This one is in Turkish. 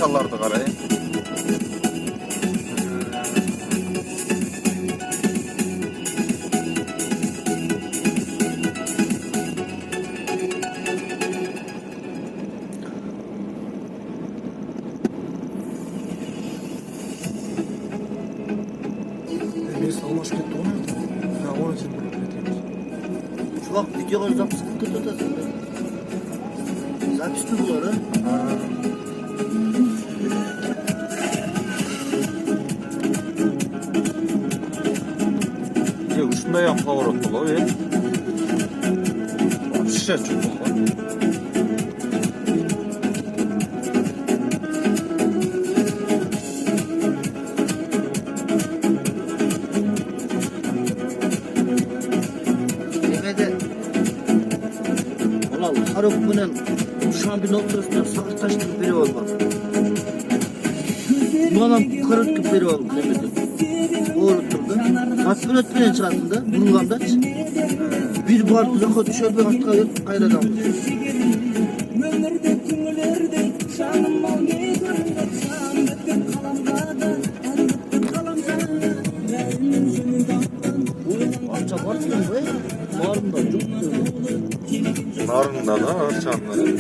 Detallarda qarayın. Neyse almış gitti o nerede? Ha onun için bunu üretiyoruz. Çuvak videoları zapısı tutasın. Zapis mi bunları? Yok, şunda yan pоворot bulu ve şişe çubuğu. Yemede ulan Haruk'un şu an bir noktasında sakız taştığı biri olmaz. Bu adam karıt gibi biri olmuş demedim. O unutturdu. Tatmin etmeyen çarpında Burgan'da bir bardak o düşer bir hafta kayra kalmış. Arça bardak mı? Var mı da çok güzel. Narında da arçanları.